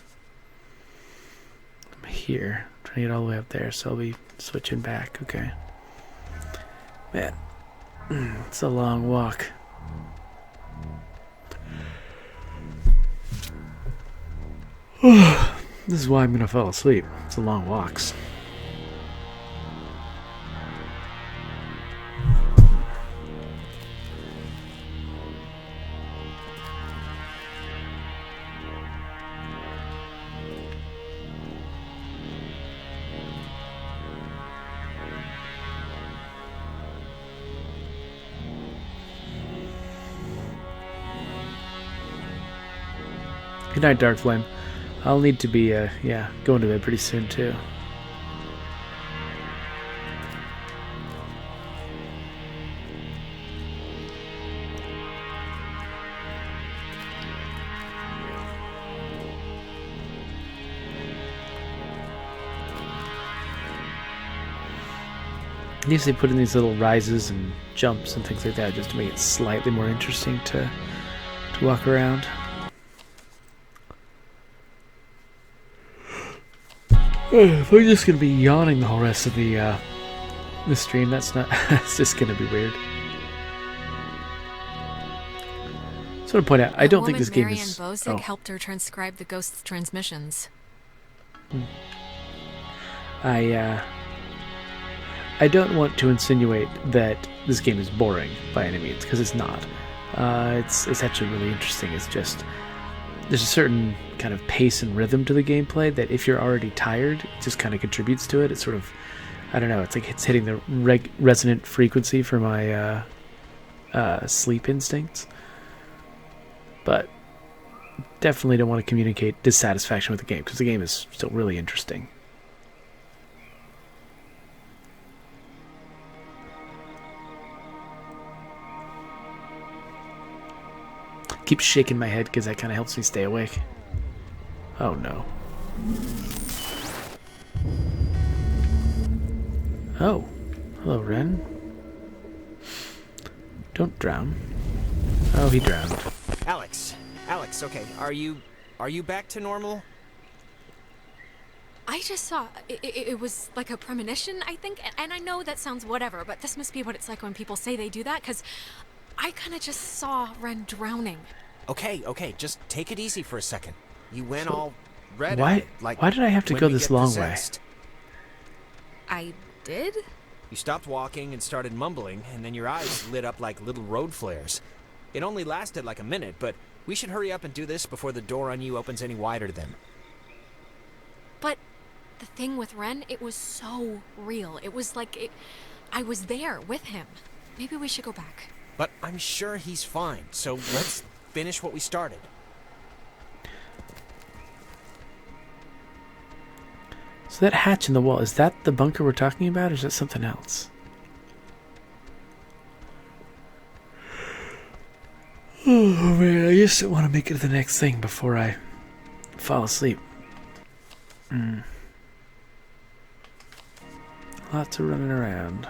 I'm here. I'm trying to get all the way up there, so I'll be switching back. Okay. Man, it's a long walk. This is why I'm gonna fall asleep. It's a long walks. Good night, Dark Flame. I'll need to be, going to bed pretty soon, too. Usually put in these little rises and jumps and things like that just to make it slightly more interesting to walk around. If I'm just gonna be yawning the whole rest of the stream, that's not. It's just gonna be weird. So to point out, I don't think this game is. Bozig helped her transcribe the ghost's transmissions. I don't want to insinuate that this game is boring by any means, because it's not. It's actually really interesting. It's just there's a certain kind of pace and rhythm to the gameplay that if you're already tired, it just kind of contributes to it. It's sort of, I don't know, it's like it's hitting the resonant frequency for my sleep instincts. But definitely don't want to communicate dissatisfaction with the game, because the game is still really interesting. Keep shaking my head because that kind of helps me stay awake. Oh no. Oh. Hello, Ren. Don't drown. Oh, he drowned. Alex, okay, are you back to normal? I just saw, it was like a premonition, I think, and I know that sounds whatever, but this must be what it's like when people say they do that, because I kind of just saw Ren drowning. Okay, just take it easy for a second. You went all red. Why did I have to go this long way? I did? You stopped walking and started mumbling, and then your eyes lit up like little road flares. It only lasted like a minute, but we should hurry up and do this before the door on you opens any wider then. But the thing with Ren, it was so real. It was like I was there with him. Maybe we should go back. But I'm sure he's fine, so let's finish what we started. So that hatch in the wall, is that the bunker we're talking about, or is that something else? Oh man, I just want to make it to the next thing before I fall asleep. Lots of running around.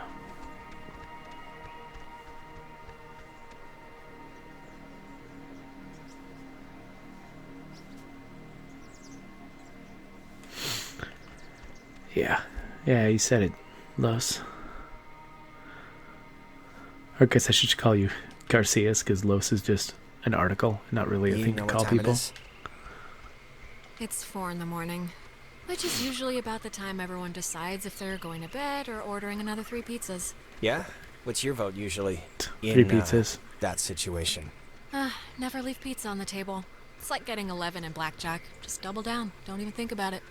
Yeah, you said it, Los. Or I guess I should call you Garcias, because Los is just an article, not really a thing to call people. It's 4 a.m, which is usually about the time everyone decides if they're going to bed or ordering another 3 pizzas. Yeah? What's your vote usually? 3 pizzas. That situation. Never leave pizza on the table. It's like getting 11 in blackjack. Just double down. Don't even think about it.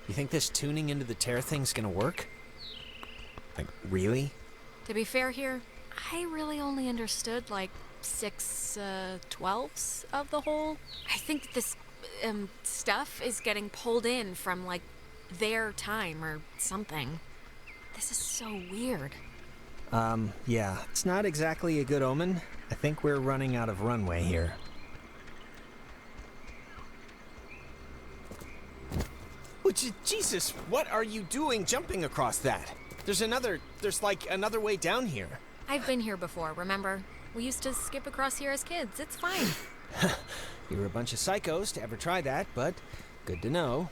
You think this tuning into the tear thing's gonna work? Like, really? To be fair here, I really only understood, like, 6/12 of the whole. I think this stuff is getting pulled in from, like, their time or something. This is so weird. Yeah, it's not exactly a good omen. I think we're running out of runway here. Jesus, what are you doing jumping across that? There's like another way down here. I've been here before, remember? We used to skip across here as kids. It's fine. You were a bunch of psychos to ever try that, but good to know.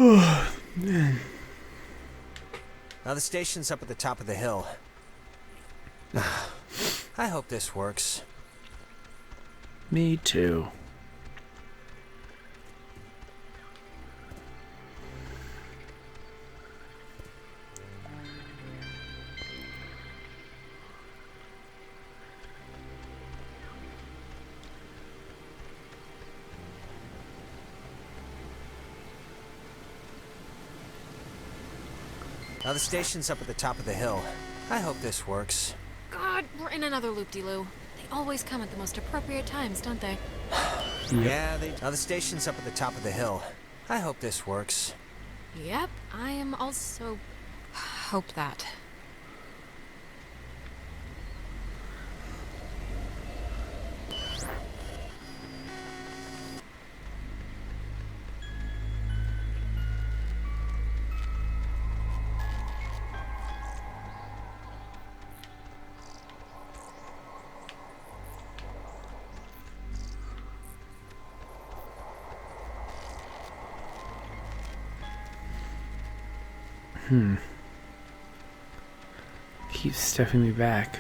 Oh, man. Now the station's up at the top of the hill. I hope this works. Me too. Now the station's up at the top of the hill. I hope this works. God, we're in another loop-de-loo. They always come at the most appropriate times, don't they? Yeah, now the station's up at the top of the hill. I hope this works. Yep, I am also... hope that. Keeps stepping me back.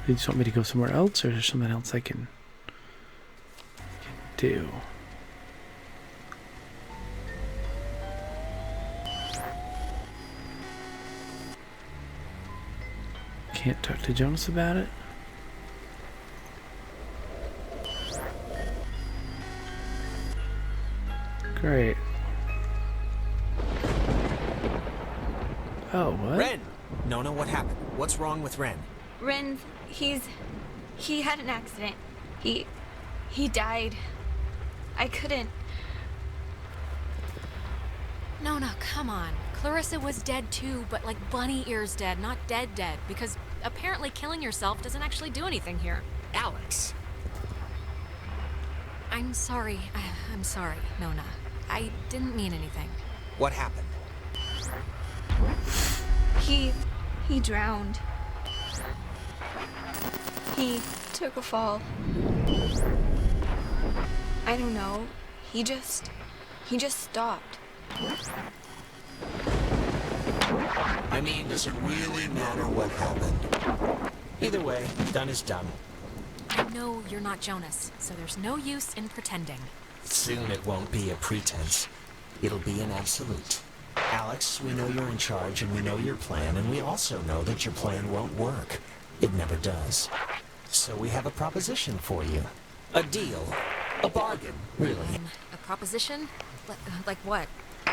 You just want me to go somewhere else, or is there something else I can do? Can't talk to Jonas about it? Great. Oh, what? Ren! Nona, what happened? What's wrong with Ren? Ren, he had an accident. He died. I couldn't. No, come on. Clarissa was dead too, but like bunny ears dead, not dead, because apparently killing yourself doesn't actually do anything here. Alex! I'm sorry. I'm sorry, Nona. I didn't mean anything. What happened? He drowned. He took a fall. I don't know. He just stopped. I mean, does it really matter what happened? Either way, done is done. I know you're not Jonas, so there's no use in pretending. Soon it won't be a pretense. It'll be an absolute. Alex, we know you're in charge and we know your plan, and we also know that your plan won't work. It never does. So we have a proposition for you. A deal. A bargain, really. A proposition? Like what?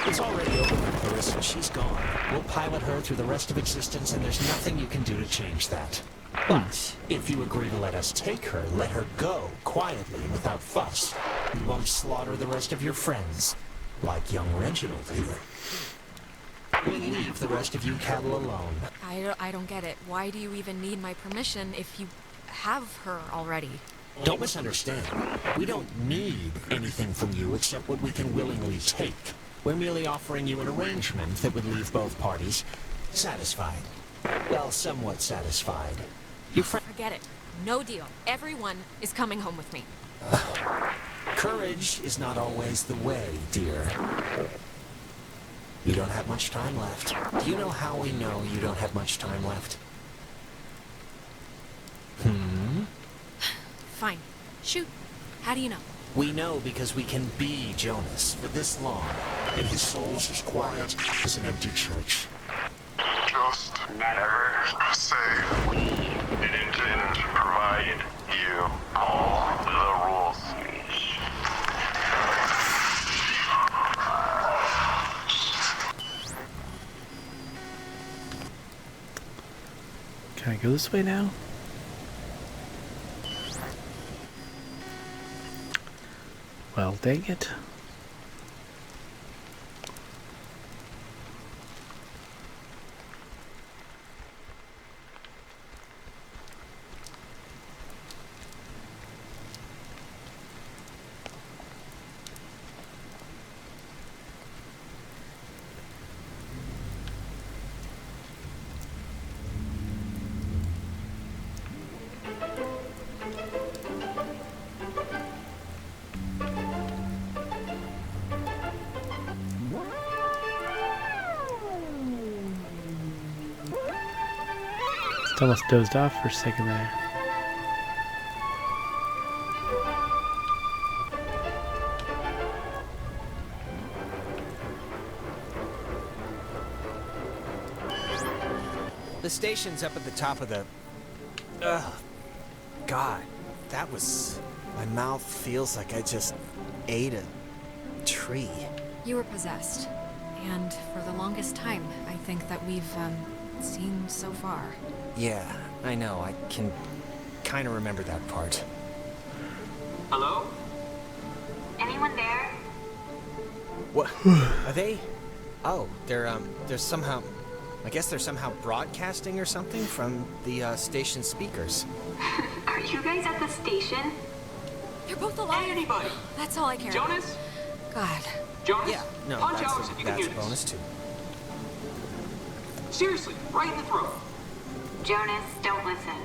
It's already over for Clarissa. She's gone. We'll pilot her through the rest of existence, and there's nothing you can do to change that. But if you agree to let us take her, let her go, quietly, without fuss. We won't slaughter the rest of your friends, like young Reginald here. We'll leave the rest of you cattle alone. I don't get it. Why do you even need my permission if you have her already? Don't misunderstand. We don't need anything from you except what we can willingly take. We're merely offering you an arrangement that would leave both parties satisfied. Well, somewhat satisfied. Forget it. No deal. Everyone is coming home with me. Courage is not always the way, dear. You don't have much time left. Do you know how we know you don't have much time left? fine. Shoot. How do you know? We know because we can be Jonas for this long. And his soul's as quiet as an empty church. Just never say we didn't provide you all the rules. Can I go this way now? Well, dang it. Almost dozed off for a second there. The station's up at the top of the... God, that was... My mouth feels like I just ate a tree. You were possessed. And for the longest time, I think that we've, seen so far. Yeah, I know. I can kind of remember that part. Hello? Anyone there? What? Are they... Oh, they're somehow... I guess they're somehow broadcasting or something from the, station speakers. Are you guys at the station? They're both alive. Hey, anybody? That's all I care about. Jonas? God. Jonas? Yeah, no, Punch Alex that's if you can a hear this. bonus too. Seriously, right in the throat. Jonas, don't listen.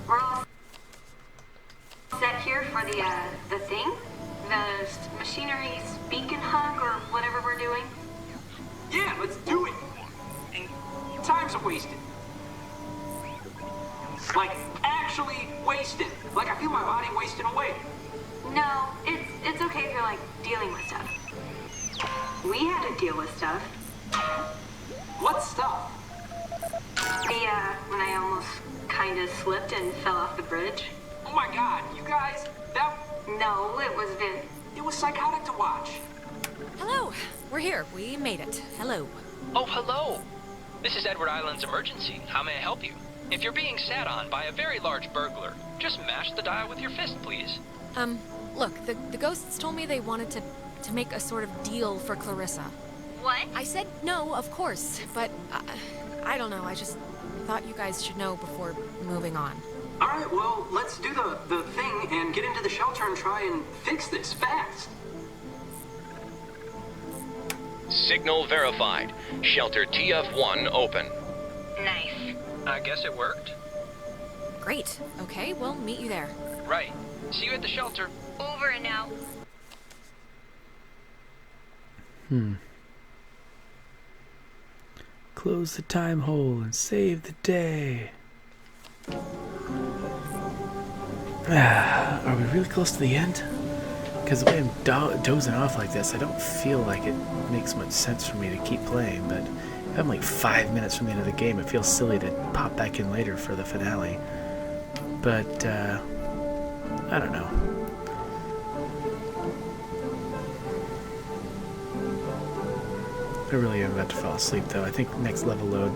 We're all set here for the thing? The machinery speak and hug or whatever we're doing? Yeah, let's do it. Time's wasted. Like, actually wasted. Like, I feel my body wasting away. No, it's okay if you're, like, dealing with stuff. We had to deal with stuff. What stuff? When I almost kind of slipped and fell off the bridge. Oh my god, you guys, that... No, it was Vin. It was psychotic to watch. Hello. We're here. We made it. Hello. Oh, hello. This is Edward Island's emergency. How may I help you? If you're being sat on by a very large burglar, just mash the dial with your fist, please. Look, the ghosts told me they wanted to make a sort of deal for Clarissa. What? I said no, of course, but I don't know. I just thought you guys should know before moving on. All right, well, let's do the thing and get into the shelter and try and fix this fast. Signal verified. Shelter TF1 open. Nice. I guess it worked. Great. Okay, we'll meet you there. Right. See you at the shelter. Over and out. Close the time hole and save the day. Are we really close to the end? Because the way I'm dozing off like this, I don't feel like it makes much sense for me to keep playing, but if I'm like 5 minutes from the end of the game, it feels silly to pop back in later for the finale. But, I don't know. I really am about to fall asleep, though. I think next level load.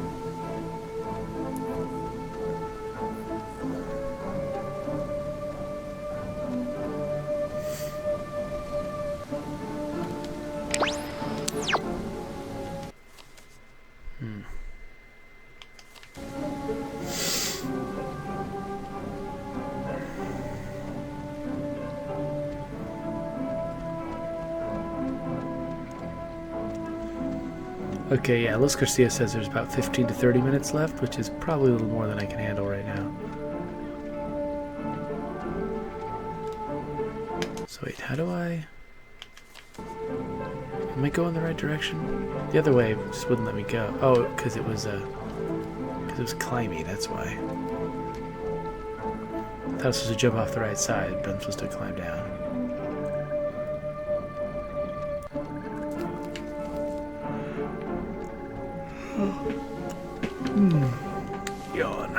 Okay, yeah, Los Garcia says there's about 15 to 30 minutes left, which is probably a little more than I can handle right now. So wait, how do I... Am I going the right direction? The other way just wouldn't let me go. Oh, because it was climby, that's why. Thought this was a jump off the right side, but I'm supposed to climb down. Yawn.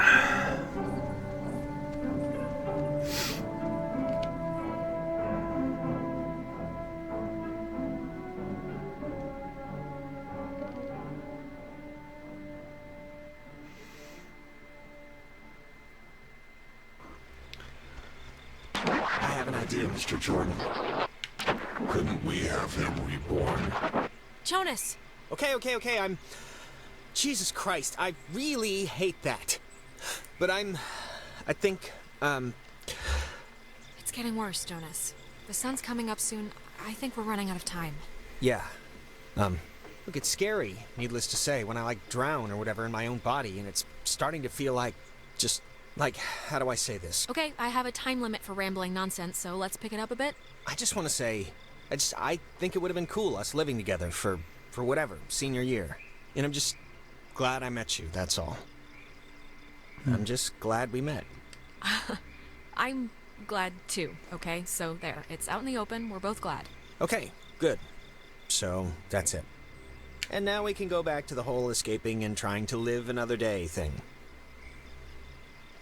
I have an idea, Mr. Jordan. Couldn't we have him reborn? Jonas! Okay, I'm... Jesus Christ, I really hate that. But I think, It's getting worse, Jonas. The sun's coming up soon. I think we're running out of time. yeah. Look, it's scary, needless to say, when I, drown or whatever in my own body, and it's starting to feel like, just, how do I say this? Okay, I have a time limit for rambling nonsense, so let's pick it up a bit. I just want to say, I think it would have been cool, us living together for whatever, senior year. And I'm just glad I met you, that's all. I'm just glad we met. I'm glad too, okay? So there, it's out in the open, we're both glad. Okay, good. So, that's it. And now we can go back to the whole escaping and trying to live another day thing.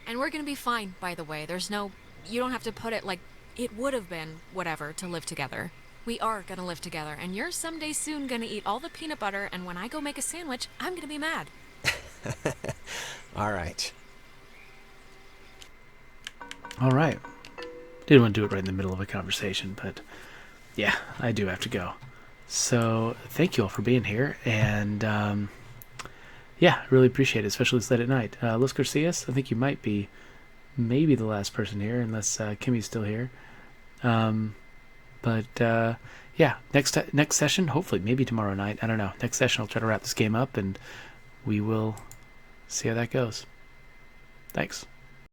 And we're gonna be fine, by the way. There's no... You don't have to put it like it would have been, whatever, to live together. We are gonna live together, and you're someday soon gonna eat all the peanut butter, and when I go make a sandwich, I'm gonna be mad. All right. All right. Didn't want to do it right in the middle of a conversation, but yeah, I do have to go. So thank you all for being here, and yeah, really appreciate it, especially this late at night. Los Garcias, I think you might be maybe the last person here, unless Kimmy's still here. But yeah, next session, hopefully, maybe tomorrow night. I don't know. Next session, I'll try to wrap this game up, and we will see how that goes. Thanks.